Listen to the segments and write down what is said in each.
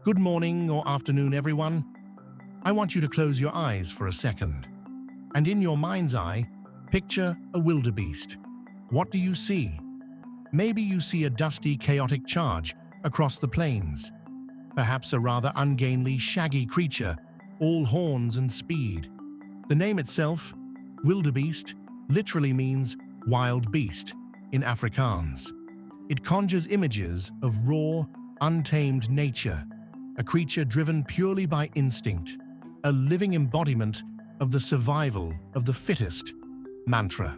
Good morning or afternoon, everyone. I want you to close your eyes for a second. And in your mind's eye, picture a wildebeest. What do you see? Maybe you see a dusty, chaotic charge across the plains. Perhaps a rather ungainly, shaggy creature, all horns and speed. The name itself, wildebeest, literally means wild beast in Afrikaans. It conjures images of raw, untamed nature, a creature driven purely by instinct, a living embodiment of the survival of the fittest mantra.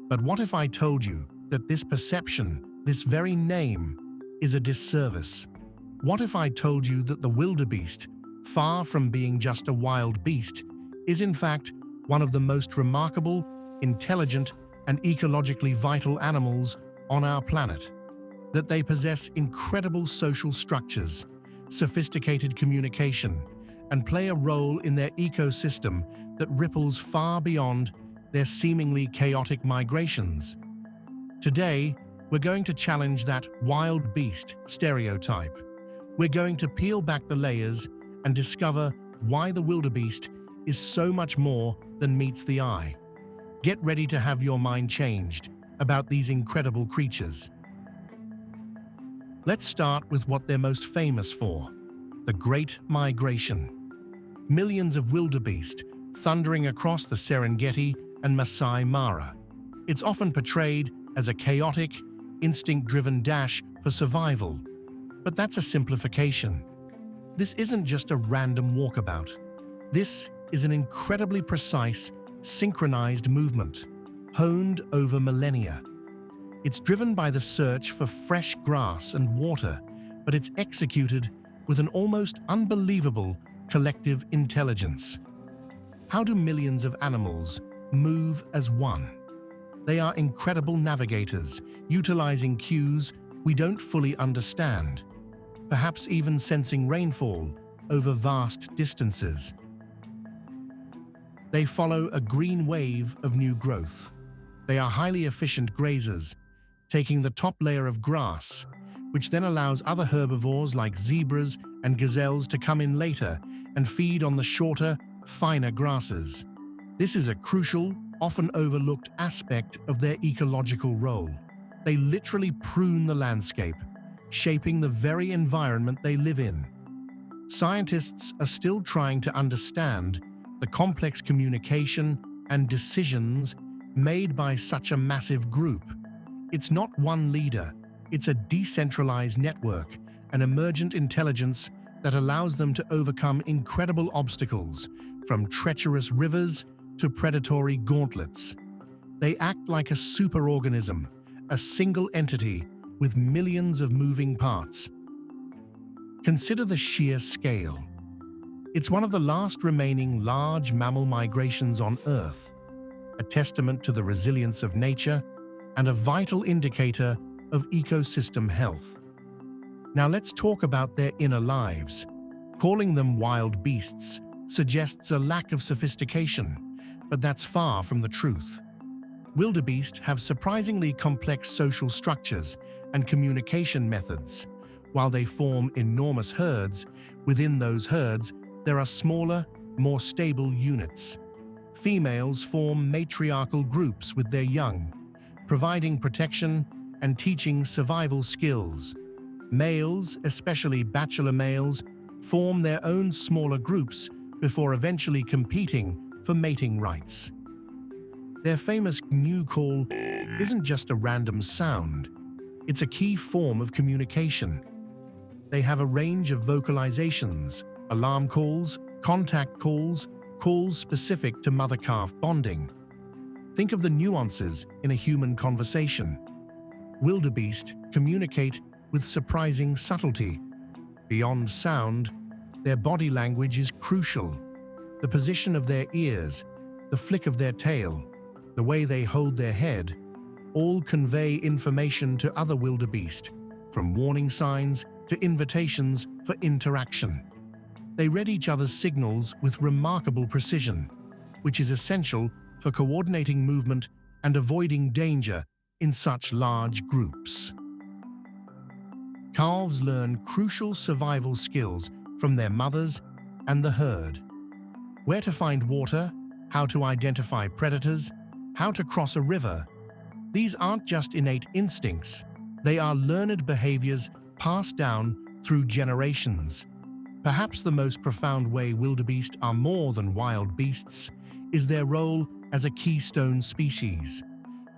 But what if I told you that this perception, this very name, is a disservice? What if I told you that the wildebeest, far from being just a wild beast, is in fact one of the most remarkable, intelligent, and ecologically vital animals on our planet? That they possess incredible social structures, sophisticated communication, and play a role in their ecosystem that ripples far beyond their seemingly chaotic migrations. Today, we're going to challenge that wild beast stereotype. We're going to peel back the layers and discover why the wildebeest is so much more than meets the eye. Get ready to have your mind changed about these incredible creatures. Let's start with what they're most famous for, the Great Migration. Millions of wildebeest thundering across the Serengeti and Masai Mara. It's often portrayed as a chaotic, instinct-driven dash for survival. But that's a simplification. This isn't just a random walkabout. This is an incredibly precise, synchronized movement, honed over millennia. It's driven by the search for fresh grass and water, but it's executed with an almost unbelievable collective intelligence. How do millions of animals move as one? They are incredible navigators, utilizing cues we don't fully understand, perhaps even sensing rainfall over vast distances. They follow a green wave of new growth. They are highly efficient grazers, taking the top layer of grass, which then allows other herbivores like zebras and gazelles to come in later and feed on the shorter, finer grasses. This is a crucial, often overlooked aspect of their ecological role. They literally prune the landscape, shaping the very environment they live in. Scientists are still trying to understand the complex communication and decisions made by such a massive group. It's not one leader, it's a decentralized network, an emergent intelligence that allows them to overcome incredible obstacles, from treacherous rivers to predatory gauntlets. They act like a superorganism, a single entity with millions of moving parts. Consider the sheer scale. It's one of the last remaining large mammal migrations on Earth, a testament to the resilience of nature and a vital indicator of ecosystem health. Now let's talk about their inner lives. Calling them wild beasts suggests a lack of sophistication, but that's far from the truth. Wildebeest have surprisingly complex social structures and communication methods. While they form enormous herds, within those herds there are smaller, more stable units. Females form matriarchal groups with their young, providing protection and teaching survival skills. Males, especially bachelor males, form their own smaller groups before eventually competing for mating rights. Their famous gnu call isn't just a random sound, it's a key form of communication. They have a range of vocalizations, alarm calls, contact calls, calls specific to mother-calf bonding. Think of the nuances in a human conversation. Wildebeest communicate with surprising subtlety. Beyond sound, their body language is crucial. The position of their ears, the flick of their tail, the way they hold their head, all convey information to other wildebeest, from warning signs to invitations for interaction. They read each other's signals with remarkable precision, which is essential for coordinating movement and avoiding danger in such large groups. Calves learn crucial survival skills from their mothers and the herd. Where to find water, how to identify predators, how to cross a river. These aren't just innate instincts, they are learned behaviors passed down through generations. Perhaps the most profound way wildebeest are more than wild beasts is their role as a keystone species.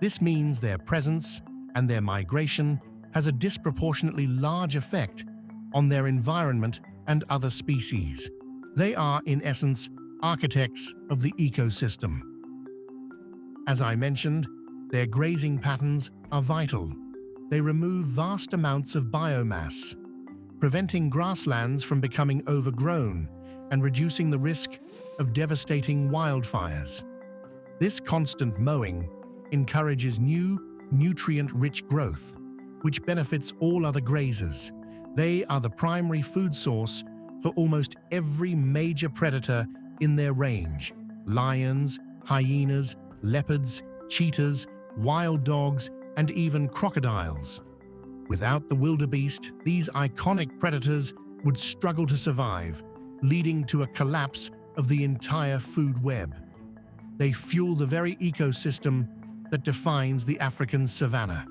This means their presence and their migration has a disproportionately large effect on their environment and other species. They are, in essence, architects of the ecosystem. As I mentioned, their grazing patterns are vital. They remove vast amounts of biomass, preventing grasslands from becoming overgrown and reducing the risk of devastating wildfires. This constant mowing encourages new, nutrient-rich growth, which benefits all other grazers. They are the primary food source for almost every major predator in their range: lions, hyenas, leopards, cheetahs, wild dogs, and even crocodiles. Without the wildebeest, these iconic predators would struggle to survive, leading to a collapse of the entire food web. They fuel the very ecosystem that defines the African savanna.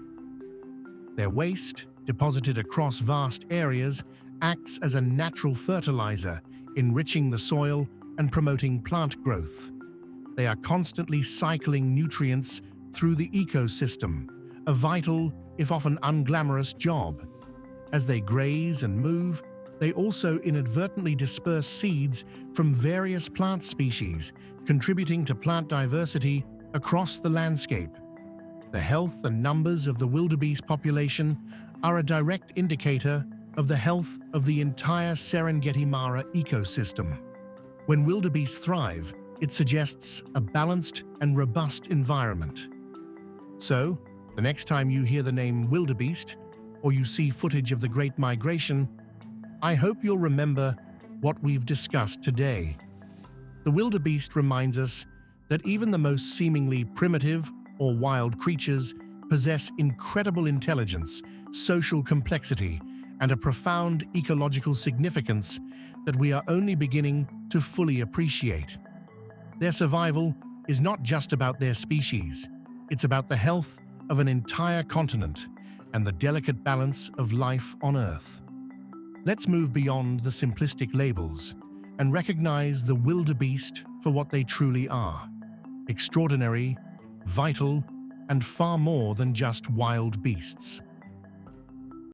Their waste, deposited across vast areas, acts as a natural fertilizer, enriching the soil and promoting plant growth. They are constantly cycling nutrients through the ecosystem, a vital, if often unglamorous job. As they graze and move, they also inadvertently disperse seeds from various plant species, contributing to plant diversity across the landscape. The health and numbers of the wildebeest population are a direct indicator of the health of the entire Serengeti Mara ecosystem. When wildebeest thrive, it suggests a balanced and robust environment. So, the next time you hear the name wildebeest, or you see footage of the Great Migration, I hope you'll remember what we've discussed today. The wildebeest reminds us that even the most seemingly primitive or wild creatures possess incredible intelligence, social complexity, and a profound ecological significance that we are only beginning to fully appreciate. Their survival is not just about their species, it's about the health of an entire continent and the delicate balance of life on Earth. Let's move beyond the simplistic labels and recognize the wildebeest for what they truly are: extraordinary, vital, and far more than just wild beasts.